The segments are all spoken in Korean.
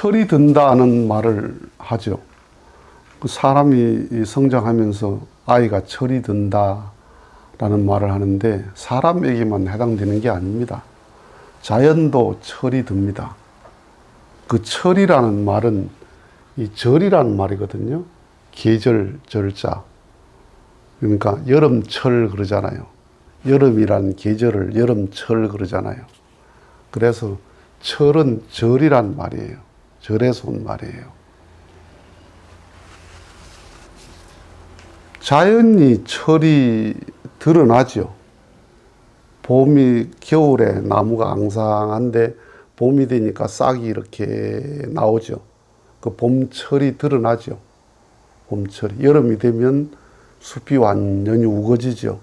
철이 든다는 말을 하죠. 그 사람이 성장하면서 아이가 철이 든다라는 말을 하는데 사람에게만 해당되는 게 아닙니다. 자연도 철이 듭니다. 그 철이라는 말은 이 절이라는 말이거든요. 계절, 절자. 그러니까 여름철 그러잖아요. 여름이라는 계절을 여름철 그러잖아요. 그래서 철은 절이란 말이에요. 절에서 온 말이에요. 자연이 철이 드러나죠. 봄이, 겨울에 나무가 앙상한데 봄이 되니까 싹이 이렇게 나오죠. 그 봄철이 드러나죠. 봄철이. 여름이 되면 숲이 완전히 우거지죠.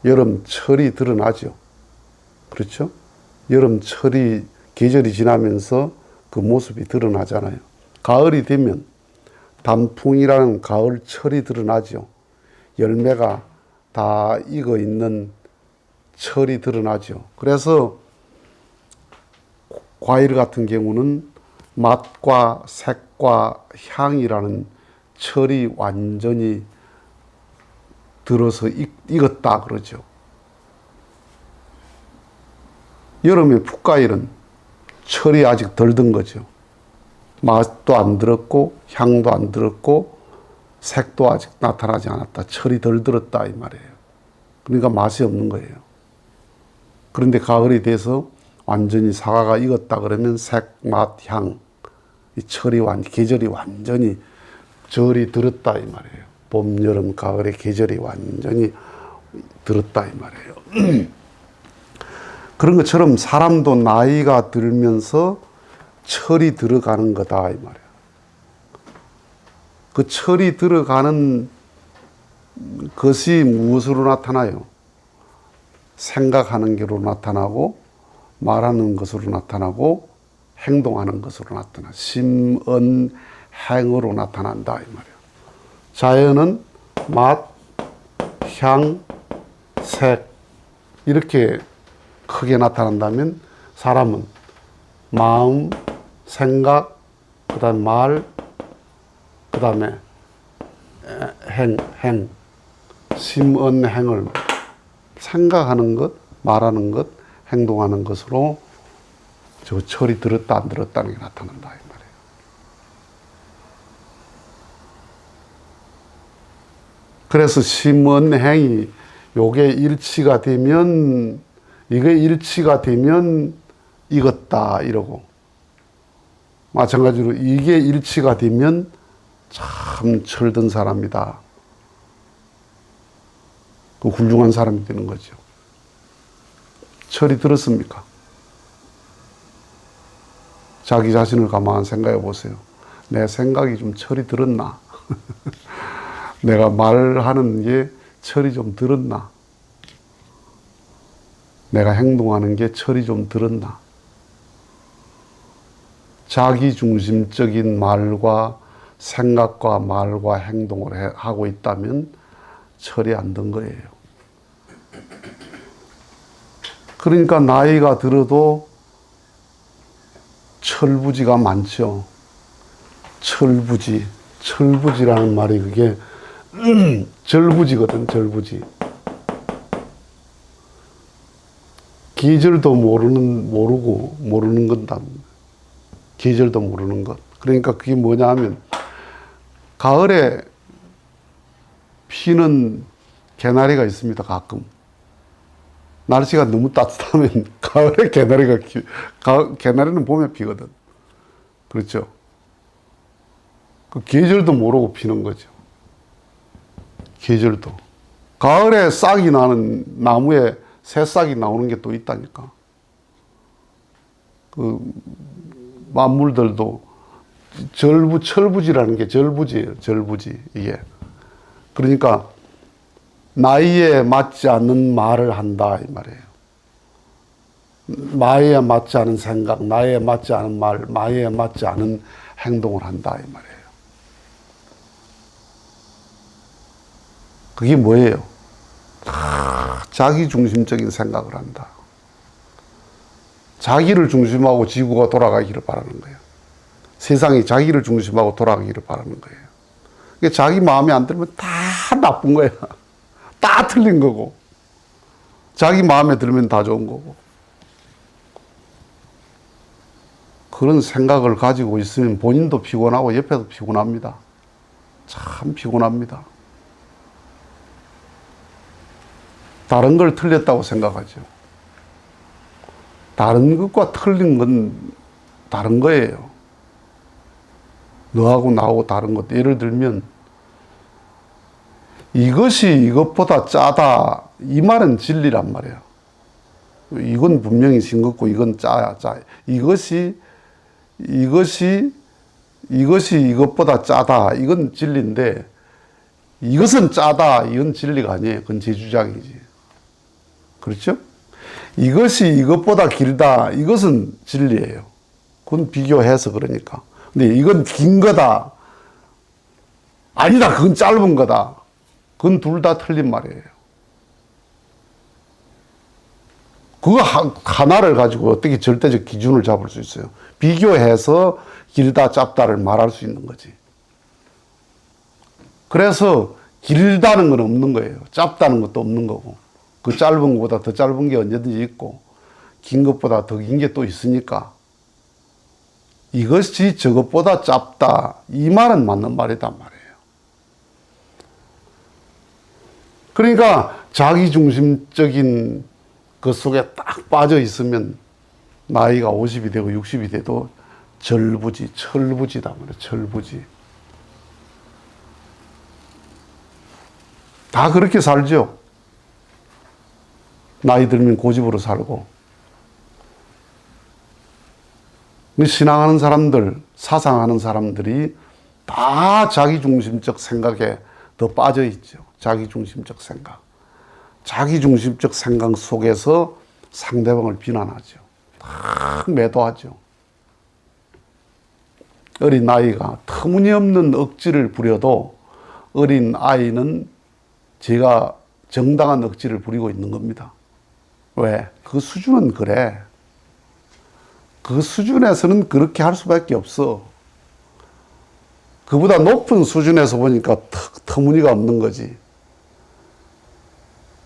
여름철이 드러나죠. 그렇죠? 여름철이, 계절이 지나면서 그 모습이 드러나잖아요. 가을이 되면 단풍이라는 가을철이 드러나죠. 열매가 다 익어 있는 철이 드러나죠. 그래서 과일 같은 경우는 맛과 색과 향이라는 철이 완전히 들어서 익었다 그러죠. 여름에 풋과일은 철이 아직 덜 든 거죠. 맛도 안 들었고 향도 안 들었고 색도 아직 나타나지 않았다. 철이 덜 들었다 이 말이에요. 그러니까 맛이 없는 거예요. 그런데 가을이 돼서 완전히 사과가 익었다 그러면 색, 맛, 향, 이 철이 계절이 완전히 절이 들었다 이 말이에요. 봄, 여름, 가을의 계절이 완전히 들었다 이 말이에요. 그런 것처럼 사람도 나이가 들면서 철이 들어가는 거다 이 말이에요. 그 철이 들어가는 것이 무엇으로 나타나요? 생각하는 게로 나타나고 말하는 것으로 나타나고 행동하는 것으로 나타나 심언행으로 나타난다 이 말이에요. 자연은 맛, 향, 색 이렇게 크게 나타난다면 사람은 마음, 생각, 그 다음에 말, 그 다음에 행, 심언행을 생각하는 것, 말하는 것, 행동하는 것으로 저 철이 들었다 안 들었다는 게 나타난다 이 말이에요. 그래서 심언행이 요게 일치가 되면 이게 일치가 되면 익었다 이러고 마찬가지로 이게 일치가 되면 참 철든 사람이다. 그 훌륭한 사람이 되는 거죠. 철이 들었습니까? 자기 자신을 가만 생각해 보세요. 내 생각이 좀 철이 들었나? 내가 말하는 게 철이 좀 들었나? 내가 행동하는 게 철이 좀 들었나? 자기중심적인 말과 생각과 말과 행동을 하고 있다면 철이 안 든 거예요. 그러니까 나이가 들어도 철부지가 많죠. 철부지라는 말이 그게 절부지거든, 절부지. 계절도 모르는 건다. 계절도 모르는 것. 그러니까 그게 뭐냐 하면 가을에 피는 개나리가 있습니다, 가끔. 날씨가 너무 따뜻하면 가을에 개나리는 봄에 피거든. 그렇죠? 그 계절도 모르고 피는 거죠. 계절도. 가을에 싹이 나는 나무에 새싹이 나오는 게 또 있다니까. 그 만물들도 철부지라는 게 절부지예요. 절부지 이게. 그러니까 나이에 맞지 않는 말을 한다 이 말이에요. 나이에 맞지 않은 생각, 나이에 맞지 않은 말, 나이에 맞지 않은 행동을 한다 이 말이에요. 그게 뭐예요? 자기중심적인 생각을 한다. 자기를 중심하고 지구가 돌아가기를 바라는 거예요. 세상이 자기를 중심하고 돌아가기를 바라는 거예요. 그러니까 자기 마음에 안 들면 다 나쁜 거야. 다 틀린 거고. 자기 마음에 들면 다 좋은 거고. 그런 생각을 가지고 있으면 본인도 피곤하고 옆에도 피곤합니다. 참 피곤합니다. 다른 걸 틀렸다고 생각하죠. 다른 것과 틀린 건 다른 거예요. 너하고 나하고 다른 것. 예를 들면 이것이 이것보다 짜다. 이 말은 진리란 말이에요. 이건 분명히 싱겁고 이건 짜야. 이것이 이것보다 짜다. 이건 진리인데 이것은 짜다. 이건 진리가 아니에요. 그건 제 주장이지. 그렇죠? 이것이 이것보다 길다. 이것은 진리예요. 그건 비교해서 그러니까. 근데 이건 긴 거다. 아니다. 그건 짧은 거다. 그건 둘 다 틀린 말이에요. 그거 하나를 가지고 어떻게 절대적 기준을 잡을 수 있어요? 비교해서 길다, 짧다를 말할 수 있는 거지. 그래서 길다는 건 없는 거예요. 짧다는 것도 없는 거고. 그 짧은 것보다 더 짧은 게 언제든지 있고, 긴 것보다 더 긴 게 또 있으니까. 이것이 저것보다 짧다. 이 말은 맞는 말이단 말이에요. 그러니까 자기중심적인 그 속에 딱 빠져 있으면 나이가 50이 되고 60이 돼도 철부지다 말이에요. 철부지. 다 그렇게 살죠. 나이 들면 고집으로 살고. 신앙하는 사람들, 사상하는 사람들이 다 자기중심적 생각에 더 빠져 있죠. 자기중심적 생각. 자기중심적 생각 속에서 상대방을 비난하죠. 다 매도하죠. 어린 아이가 터무니없는 억지를 부려도 어린 아이는 제가 정당한 억지를 부리고 있는 겁니다. 왜? 그 수준은 그래. 그 수준에서는 그렇게 할 수밖에 없어. 그보다 높은 수준에서 보니까 터무니가 없는 거지.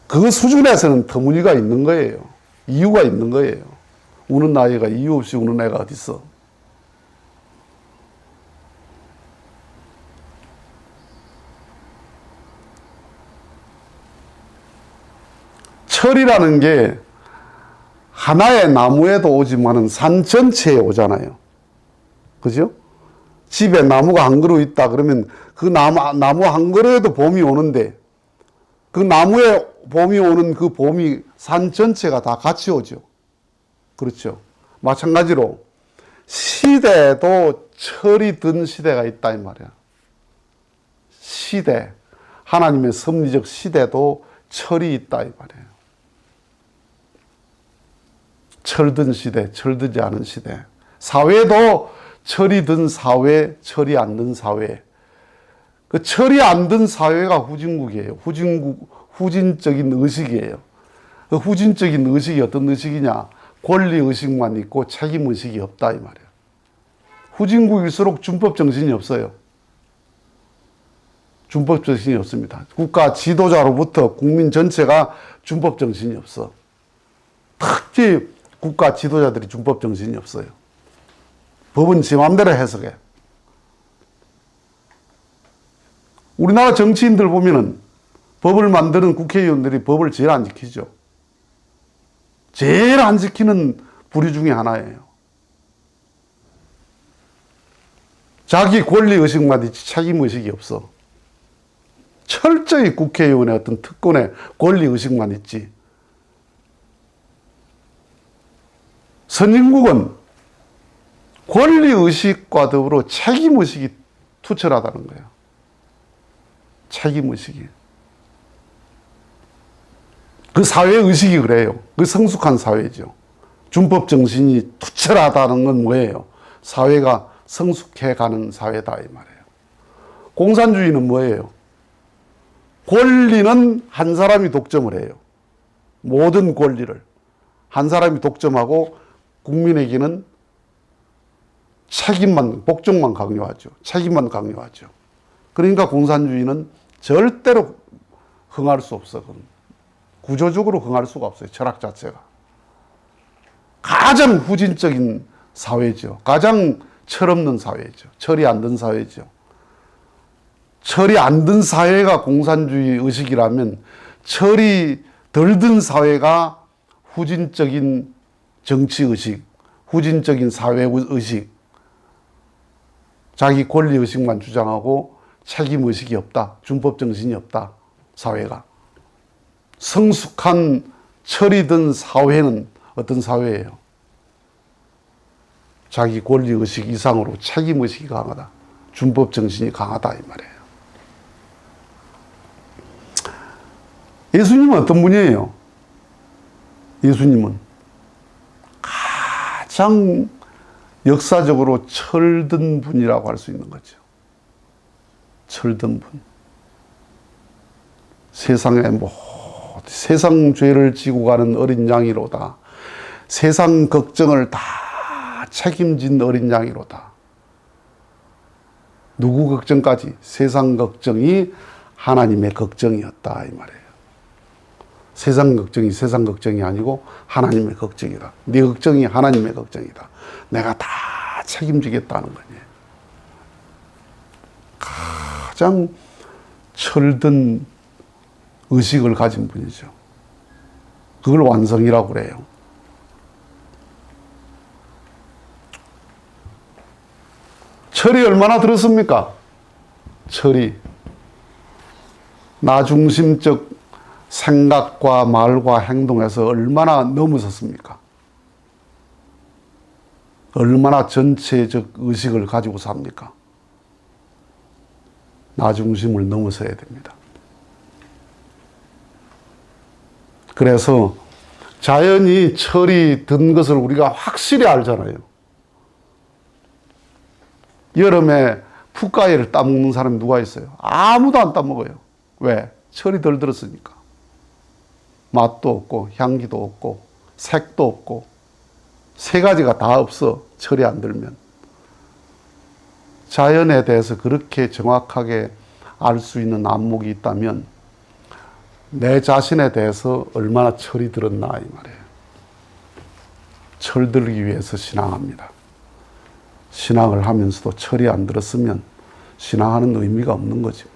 그 수준에서는 터무니가 있는 거예요. 이유가 있는 거예요. 우는 아이가 이유 없이 우는 애가 어디 있어? 철이라는 게 하나의 나무에도 오지만은 산 전체에 오잖아요. 그죠? 집에 나무가 한 그루 있다 그러면 그 나무 한 그루에도 봄이 오는데 그 나무에 봄이 오는 그 봄이 산 전체가 다 같이 오죠. 그렇죠. 마찬가지로 시대에도 철이 든 시대가 있다 이 말이야. 시대. 하나님의 섭리적 시대도 철이 있다 이 말이에요. 철든 시대, 철들지 않은 시대. 사회도 철이 든 사회, 철이 안 든 사회. 그 철이 안 든 사회가 후진국이에요. 후진적인 의식이에요. 그 후진적인 의식이 어떤 의식이냐? 권리의식만 있고 책임의식이 없다 이 말이에요. 후진국일수록 준법 정신이 없어요. 준법 정신이 없습니다. 국가 지도자로부터 국민 전체가 준법 정신이 없어. 특히 국가 지도자들이 준법 정신이 없어요. 법은 지 마음대로 해석해. 우리나라 정치인들 보면은 법을 만드는 국회의원들이 법을 제일 안 지키죠. 제일 안 지키는 부류 중에 하나예요. 자기 권리의식만 있지 책임의식이 없어. 철저히 국회의원의 어떤 특권의 권리의식만 있지. 선진국은 권리의식과 더불어 책임의식이 투철하다는 거예요. 책임의식이. 그 사회의식이 그래요. 그 성숙한 사회죠. 준법 정신이 투철하다는 건 뭐예요? 사회가 성숙해가는 사회다 이 말이에요. 공산주의는 뭐예요? 권리는 한 사람이 독점을 해요. 모든 권리를. 한 사람이 독점하고 국민에게는 책임만, 복종만 강요하죠. 책임만 강요하죠. 그러니까 공산주의는 절대로 흥할 수 없어. 구조적으로 흥할 수가 없어요. 철학 자체가. 가장 후진적인 사회죠. 가장 철없는 사회죠. 철이 안 든 사회죠. 철이 안 든 사회가 공산주의 의식이라면 철이 덜 든 사회가 후진적인 정치 의식, 후진적인 사회 의식, 자기 권리 의식만 주장하고 책임 의식이 없다. 준법 정신이 없다. 사회가. 성숙한 철이 든 사회는 어떤 사회예요? 자기 권리 의식 이상으로 책임 의식이 강하다. 준법 정신이 강하다 이 말이에요. 예수님은 어떤 분이에요? 예수님은 가장 역사적으로 철든 분이라고 할 수 있는 거죠. 철든 분. 세상 죄를 지고 가는 어린 양이로다. 세상 걱정을 다 책임진 어린 양이로다. 누구 걱정까지? 세상 걱정이 하나님의 걱정이었다 이 말이에요. 세상 걱정이 세상 걱정이 아니고 하나님의 걱정이다. 네 걱정이 하나님의 걱정이다. 내가 다 책임지겠다는 거니. 가장 철든 의식을 가진 분이죠. 그걸 완성이라고 그래요. 철이 얼마나 들었습니까? 철이 나중심적 생각과 말과 행동에서 얼마나 넘어섰습니까? 얼마나 전체적 의식을 가지고 삽니까? 나중심을 넘어서야 됩니다. 그래서 자연이 철이 든 것을 우리가 확실히 알잖아요. 여름에 풋가위를 따먹는 사람이 누가 있어요? 아무도 안 따먹어요. 왜? 철이 덜 들었으니까. 맛도 없고 향기도 없고 색도 없고 세 가지가 다 없어. 철이 안 들면. 자연에 대해서 그렇게 정확하게 알 수 있는 안목이 있다면 내 자신에 대해서 얼마나 철이 들었나 이 말이에요. 철들기 위해서 신앙합니다. 신앙을 하면서도 철이 안 들었으면 신앙하는 의미가 없는 거죠.